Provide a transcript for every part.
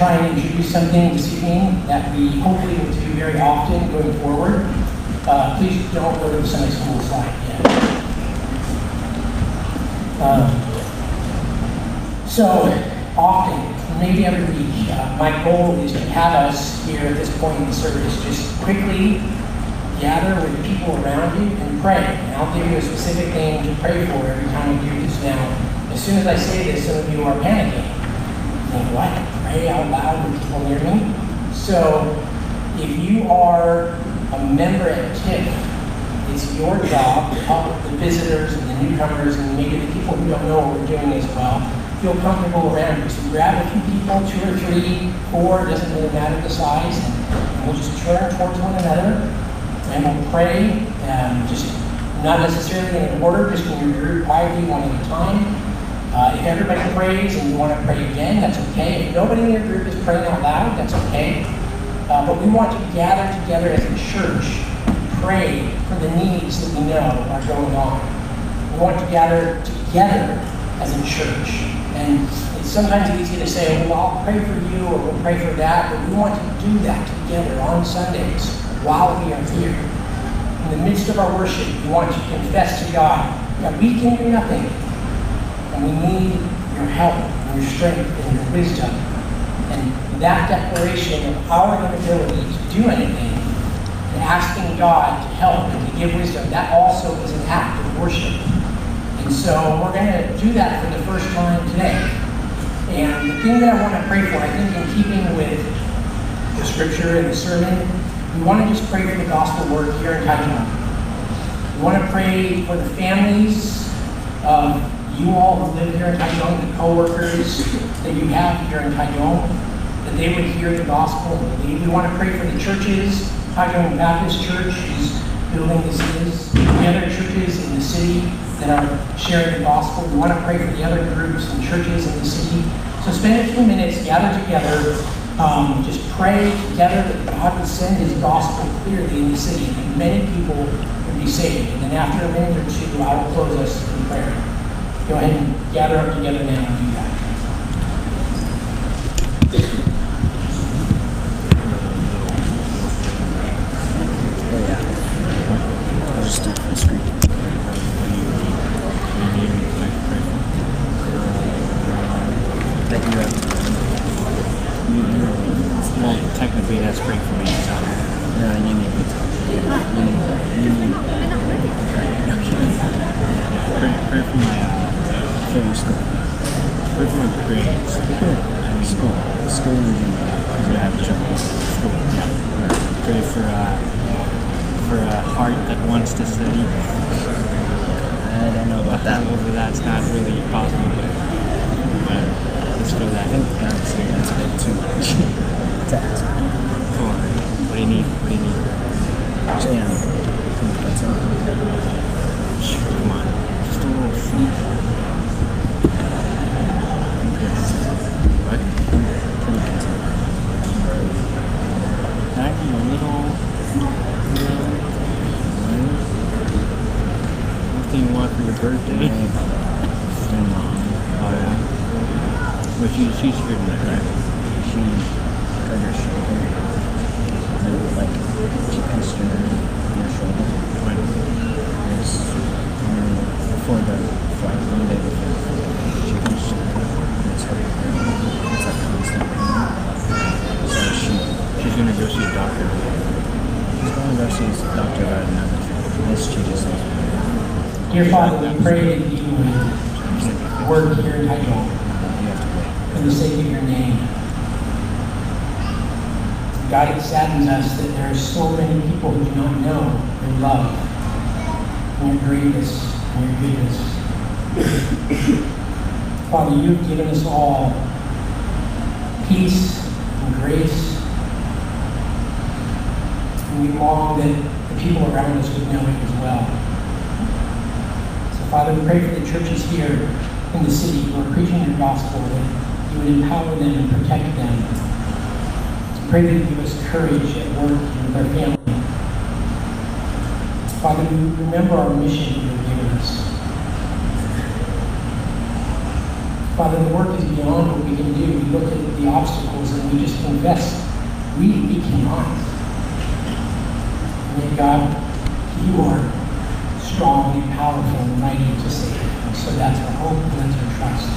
try and introduce something this evening that we hopefully will do very often going forward. Please don't go to the Sunday school slide yet. So often, maybe every week, my goal is to have us here at this point in the service just quickly gather with people around you and pray. And I'll give you a specific thing to pray for every time we do this. Now, as soon as I say this, some of you are panicking. Think, what? Pray out loud with people near me? So, if you are a member at TIF, it's your job to help the visitors and the newcomers and maybe the people who don't know what we're doing as well feel comfortable around you. So grab a few people, 2 or 3, 4, doesn't really matter the size, and we'll just turn towards one another and we'll pray, just not necessarily in an order, just in your group quietly, one at a time. If everybody prays and you want to pray again, that's okay. If nobody in your group is praying out loud, that's okay. But we want to gather together as a church, pray for the needs that we know are going on. We want to gather together as a church. And it's sometimes easy to say, well, I'll pray for you or we'll pray for that, but we want to do that together on Sundays while we are here. In the midst of our worship, we want to confess to God that we can do nothing, and we need your help and your strength and your wisdom. And that declaration of our inability to do anything and asking God to help and to give wisdom, that also is an act of worship. And so we're going to do that for the first time today. And the thing that I want to pray for, I think in keeping with the scripture and the sermon, we want to just pray for the gospel work here in Taichung. We want to pray for the families of you all who live here in Taichung, the co-workers that you have here in Taichung, that they would hear the gospel and believe. We want to pray for the churches. Taichung Baptist Church is building this is. The other churches in the city that are sharing the gospel. We want to pray for the other groups and churches in the city. So spend a few minutes, gather together, just pray together that God would send his gospel clearly in the city and that many people would be saved. And then after a minute or two, I will close us in prayer. Go ahead and gather up together now and do that. I'll just do it full screen. Well, technically that's great for me, so. No, you need me to. You need Pray for my, school. pray for my grades. I mean, School because I have trouble. School, yeah. Pray for a heart that wants to study. I don't know about that. Over that's not really possible, but let's do that. I think that's a bit too much to ask. Cool. What do you need? So, yeah, I think that's all. Come on. Just a little food. What? Pretty content. Actually, a little. Anything you want for your birthday? Oh, yeah. But she's here tonight, right? She hurt her shoulder. Like, she pinched her shoulder. When? It was before the flight, one day before the flight. She pinched her. It's hurt her. It's like constant pain. So She's gonna go see a doctor. she's going to go see a doctor about another thing. This she just says. Dear Father, we pray that you would work here in Taichung for the sake of your name. God, it saddens us that there are so many people who do not know your love and your greatness and your goodness. Father, you've given us all peace and grace, and we long that the people around us would know it as well. So, Father, we pray for the churches here in the city who are preaching your gospel, that you would empower them and protect them. Pray that you give us courage at work and with our family. Father, we remember our mission that you've given us. Father, the work is beyond what we can do. We look at the obstacles and we just confess we cannot. And yet, God, you are strong and powerful and mighty to save. And so that's our hope and that's our trust.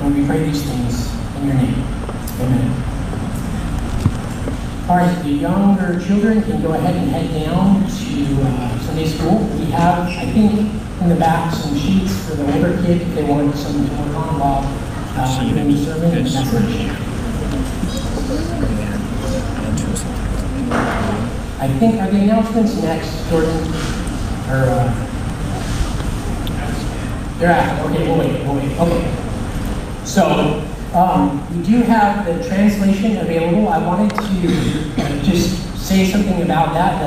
Lord, we pray these things in your name. Amen. All right, the younger children can go ahead and head down to Sunday school. We have, I think, in the back some sheets for the older kids if they want something to work on while doing the sermon and message. I think, are the announcements next, Jordan? Or, they're after. Okay, we'll wait. Okay. So, we do have the translation available. I wanted to just say something about that.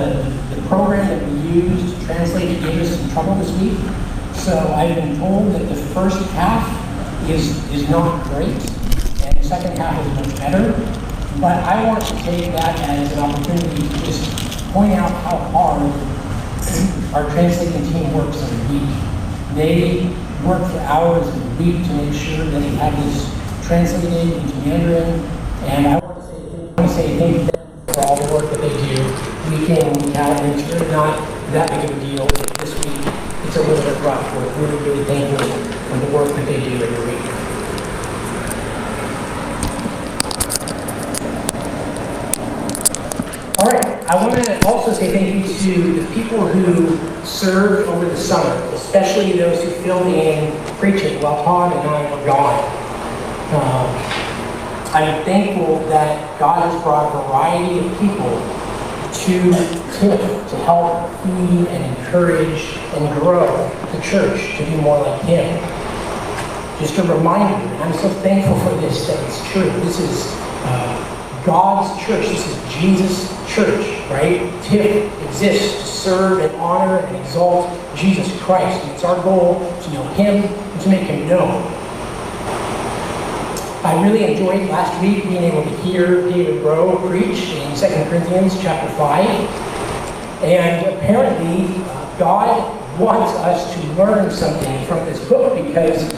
The program that we used to translate gave us some trouble this week. So I've been told that the first half is not great, and the second half is much better. But I want to take that as an opportunity to just point out how hard our translating team works every week. They work for hours a week to make sure that they have this translated into Mandarin, and I want to say thank you for all the work that they do week in, week out, and it's really not that big of a deal. This week, it's a little bit rough. We're really thankful for the work that they do every week. All right, I want to also say thank you to the people who served over the summer, especially those who filled in preaching while Todd and I were gone. I'm thankful that God has brought a variety of people to TIFF to help feed and encourage and grow the church to be more like Him. Just a reminder, and I'm so thankful for this, that it's true. This is God's church. This is Jesus' church, right? TIFF exists to serve and honor and exalt Jesus Christ. And it's our goal to know Him and to make Him known. I really enjoyed last week being able to hear David Rowe preach in 2 Corinthians chapter 5. And apparently, God wants us to learn something from this book because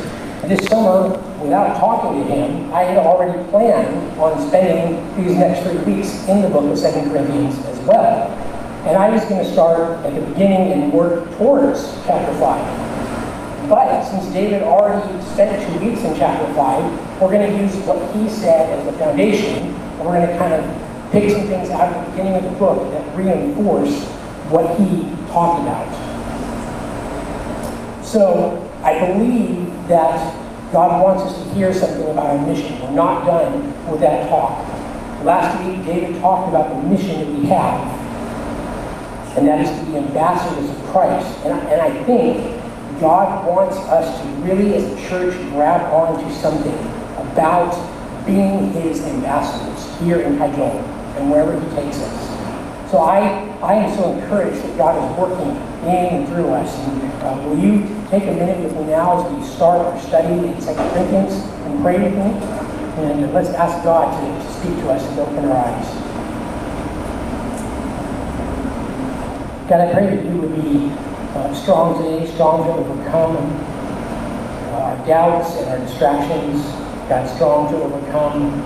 this summer, without talking to him, I had already planned on spending these next 3 weeks in the book of 2 Corinthians as well. And I was going to start at the beginning and work towards chapter 5. But since David already spent 2 weeks in chapter 5, we're going to use what he said as the foundation, and we're going to kind of pick some things out at the beginning of the book that reinforce what he talked about. So I believe that God wants us to hear something about our mission. We're not done with that talk. Last week, David talked about the mission that we have, and that is to be ambassadors of Christ. And I think God wants us to really, as a church, grab onto something about being His ambassadors here in Hydro and wherever He takes us. So I am so encouraged that God is working in and through us. And will you take a minute with me now as we start our study in 2 Corinthians and pray with me? And let's ask God to speak to us and to open our eyes. God, I pray that you would be strong today, strong to overcome our doubts and our distractions. God, strong to overcome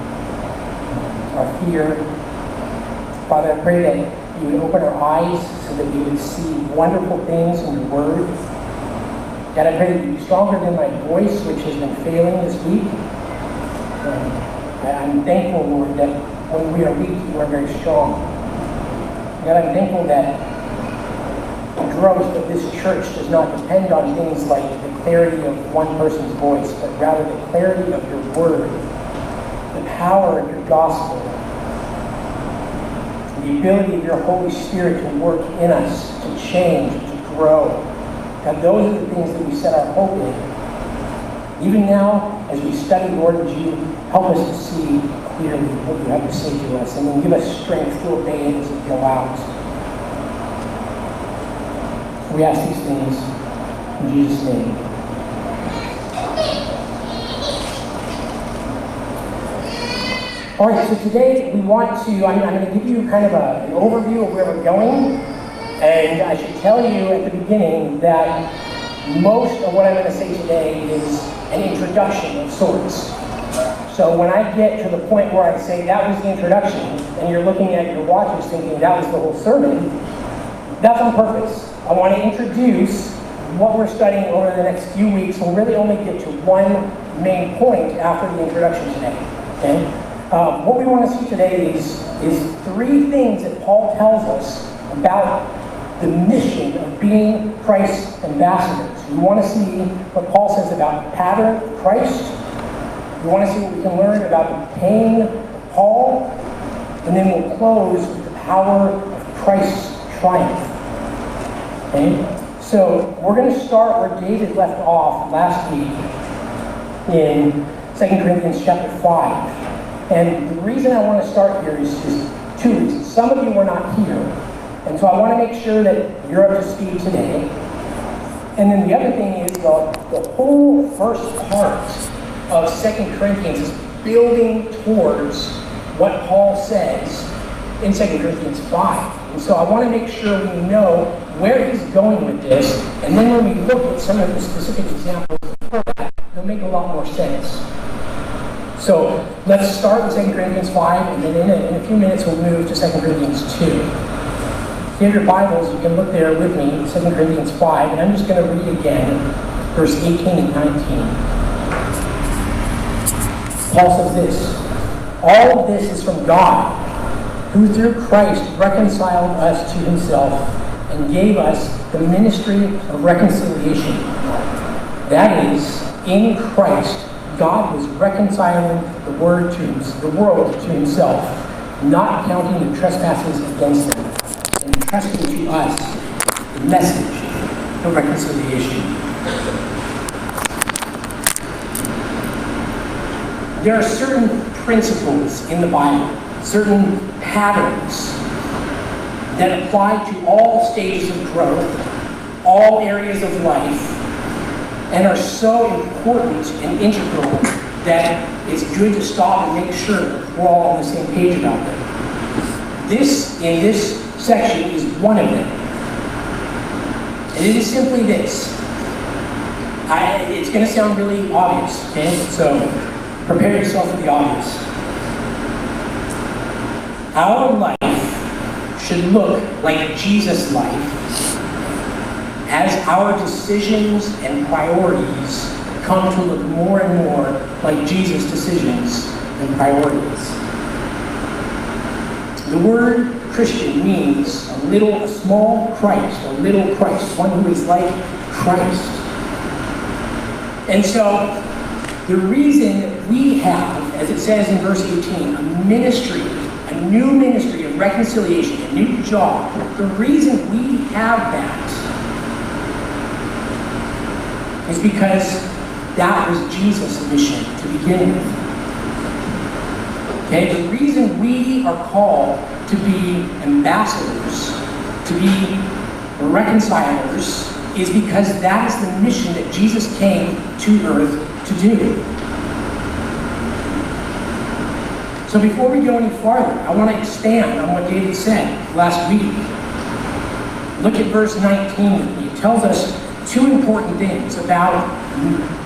our fear. Father, I pray that you would open our eyes so that we would see wonderful things in your word. God, I pray that you be stronger than my voice, which has been failing this week. I'm thankful, Lord, that when we are weak, you are very strong. God, I'm thankful that the growth of this church does not depend on things like the clarity of one person's voice, but rather the clarity of your word, the power of your gospel, the ability of your Holy Spirit to work in us, to change, to grow. God, those are the things that we set our hope in. Even now, as we study, Lord, would you help us to see clearly what you have to say to us, and then give us strength to obey it as we go out. We ask these things in Jesus' name. All right, so today we want to, I'm going to give you kind of an overview of where we're going. And I should tell you at the beginning that most of what I'm going to say today is an introduction of sorts. So when I get to the point where I say that was the introduction, and you're looking at your watches thinking that was the whole sermon, that's on purpose. I want to introduce what we're studying over the next few weeks. We'll really only get to one main point after the introduction today. Okay? What we want to see today is three things that Paul tells us about the mission of being Christ's ambassadors. We want to see what Paul says about the pattern of Christ. We want to see what we can learn about the pain of Paul. And then we'll close with the power of Christ's triumph. Okay? So we're going to start where David left off last week in 2 Corinthians chapter 5. And the reason I want to start here is two reasons. Some of you were not here, and so I want to make sure that you're up to speed today. And then the other thing is the whole first part of 2 Corinthians is building towards what Paul says in 2 Corinthians 5. And so I want to make sure we know where he's going with this, and then when we look at some of the specific examples before that, they'll make a lot more sense. So let's start with 2 Corinthians 5, and then in a few minutes we'll move to 2 Corinthians 2. If you have your Bibles, you can look there with me, 2 Corinthians 5, and I'm just going to read again, verse 18 and 19. Paul says this, "All of this is from God, who through Christ reconciled us to himself and gave us the ministry of reconciliation. That is, in Christ, God was reconciling the world to himself, not counting the trespasses against them, and entrusting to us the message of reconciliation." There are certain principles in the Bible, certain patterns that apply to all stages of growth, all areas of life, and are so important and integral that it's good to stop and make sure we're all on the same page about them. This, in this section, is one of them. And it is simply this. It's going to sound really obvious, okay? So prepare yourself for the obvious. Our life should look like Jesus' life as our decisions and priorities come to look more and more like Jesus' decisions and priorities. The word Christian means a small Christ, a little Christ, one who is like Christ. And so, the reason that we have, as it says in verse 18, a new ministry of reconciliation, a new job, the reason we have that is because that was Jesus' mission to begin with. Okay, the reason we are called to be ambassadors, to be reconcilers, is because that is the mission that Jesus came to earth to do. So before we go any farther, I want to expand on what David said last week. Look at verse 19 with me. It tells us two important things about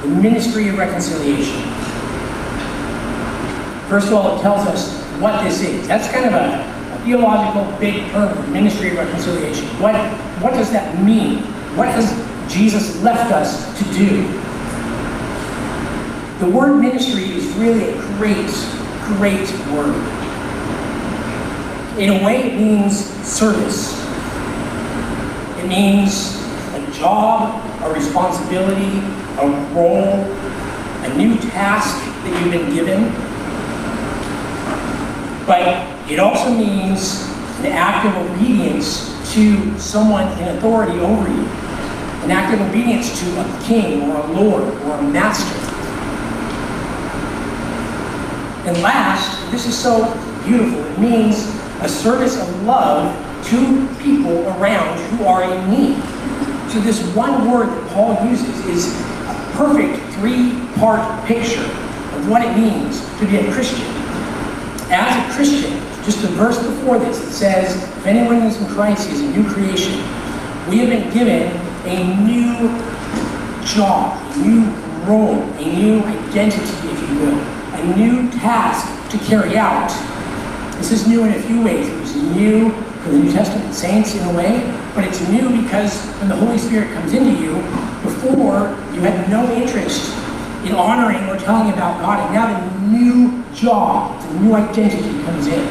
the ministry of reconciliation. First of all, it tells us what this is. That's kind of a theological big term, the ministry of reconciliation. What does that mean? What has Jesus left us to do? The word ministry is really a great word. In a way, it means service. It means a job, a responsibility, a role, a new task that you've been given. But it also means an act of obedience to someone in authority over you. An act of obedience to a king or a lord or a master. And last, this is so beautiful, it means a service of love to people around who are in need. So this one word that Paul uses is a perfect three-part picture of what it means to be a Christian. As a Christian, just the verse before this, it says, if anyone is in Christ, he is a new creation. We have been given a new job, a new role, a new identity, if you will, a new task to carry out. This is new in a few ways. It was new for the New Testament saints in a way, but it's new because when the Holy Spirit comes into you, before you had no interest in honoring or telling about God, and now the new job, the new identity comes in.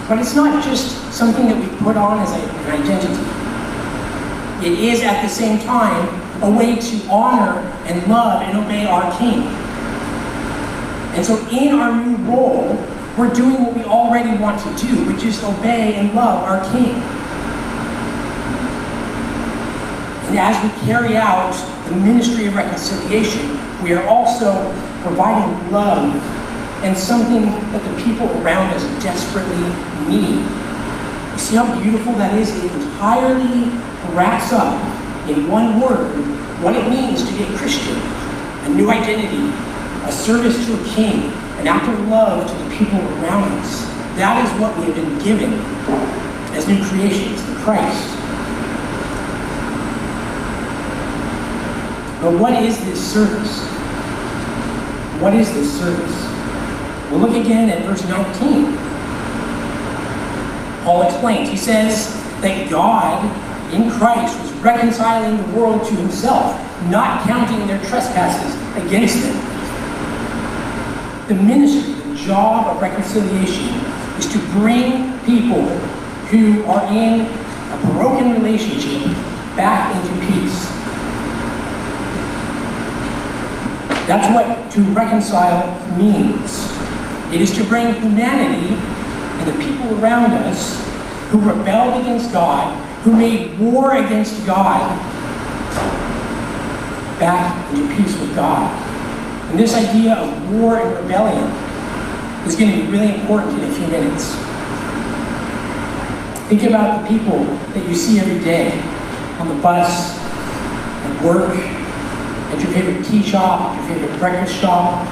But it's not just something that we put on as an identity. It is at the same time a way to honor and love and obey our King. And so in our new role, we're doing what we already want to do, which is obey and love our King. And as we carry out the ministry of reconciliation, we are also providing love and something that the people around us desperately need. You see how beautiful that is? It entirely wraps up in one word what it means to be a Christian, a new identity, a service to a king, an act of love to the people around us. That is what we have been given as new creations in Christ. But what is this service? What is this service? We'll look again at verse 19. Paul explains. He says that God in Christ was reconciling the world to himself, not counting their trespasses against them. The ministry, the job of reconciliation, is to bring people who are in a broken relationship back into peace. That's what to reconcile means. It is to bring humanity and the people around us who rebelled against God, who made war against God, back into peace with God. And this idea of war and rebellion is going to be really important in a few minutes. Think about the people that you see every day on the bus, at work, at your favorite tea shop, your favorite breakfast shop,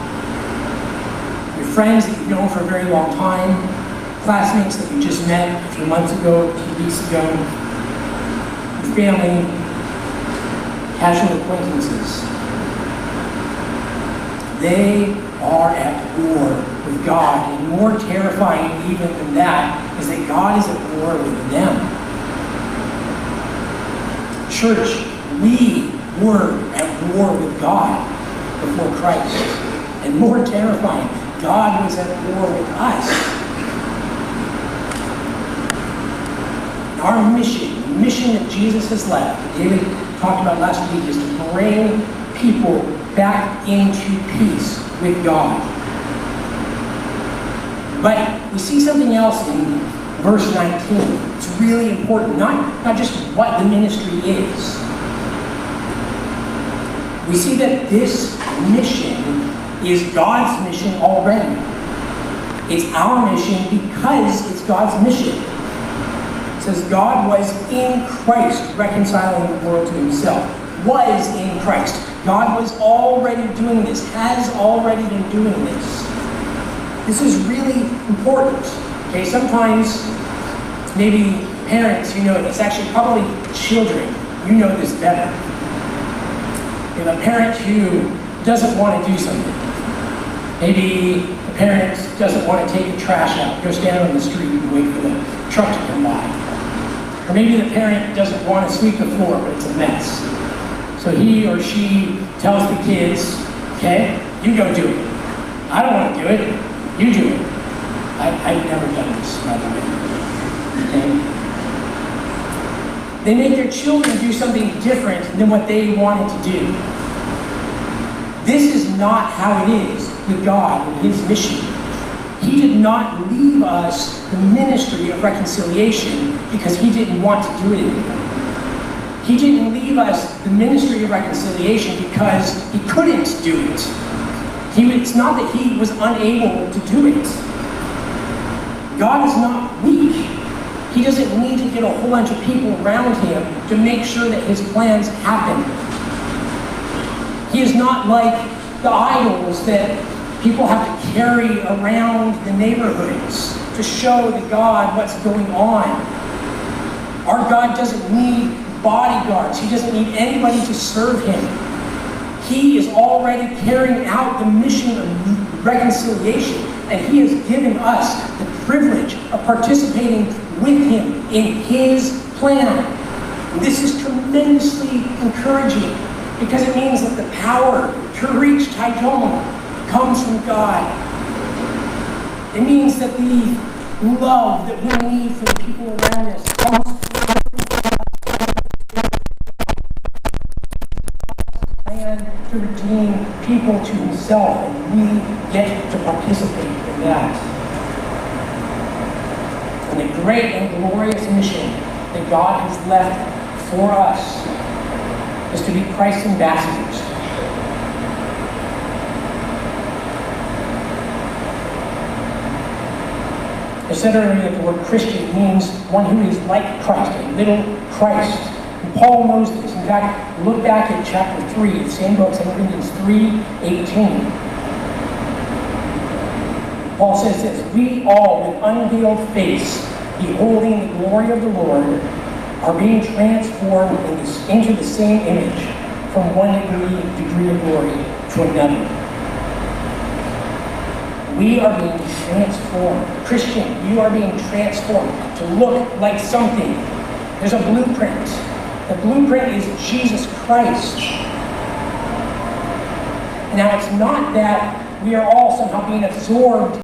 your friends that you've known for a very long time, classmates that you just met a few months ago, a few weeks ago, your family, casual acquaintances. They are at war with God, and more terrifying even than that is that God is at war with them. Church, we were at war with God before Christ. And more terrifying, God was at war with us. Our mission, the mission that Jesus has left, David talked about last week, is to bring people back into peace with God. But we see something else in verse 19. It's really important, not just what the ministry is. We see that this mission is God's mission already. It's our mission because it's God's mission. It says God was in Christ reconciling the world to himself. Was in Christ. God was already doing this, has already been doing this. This is really important. Okay, sometimes maybe parents, you know, it's actually probably children, you know this better. You have a parent who doesn't want to do something. Maybe the parent doesn't want to take the trash out, go stand on the street and wait for the truck to come by. Or maybe the parent doesn't want to sweep the floor, but it's a mess. So he or she tells the kids, okay, you go do it. I don't want to do it, you do it. I've never done this, by the way. Okay? They make their children do something different than what they wanted to do. This is not how it is with God and his mission. He did not leave us the ministry of reconciliation because he didn't want to do it anymore. He didn't leave us the ministry of reconciliation because he couldn't do it. It's not that he was unable to do it. God is not weak. He doesn't need to get a whole bunch of people around him to make sure that his plans happen. He is not like the idols that people have to carry around the neighborhoods to show the God what's going on. Our God doesn't need bodyguards. He doesn't need anybody to serve him. He is already carrying out the mission of reconciliation, and he has given us the privilege of participating with him in his plan. This is tremendously encouraging because it means that the power to reach Taizhong comes from God. It means that the love that we need for the people around us comes from plan to redeem people to himself, and we get to participate in that. And the great and glorious mission that God has left for us is to be Christ's ambassadors. I said earlier that the word Christian means one who is like Christ, a little Christ. And Paul knows this. In fact, look back at chapter 3 of the same book, 2 Corinthians 3:18. Paul says this, we all with unveiled face, beholding the glory of the Lord, are being transformed into the same image from one degree of glory to another. We are being transformed. Christian, you are being transformed to look like something. There's a blueprint. The blueprint is Jesus Christ. Now, it's not that we are all somehow being absorbed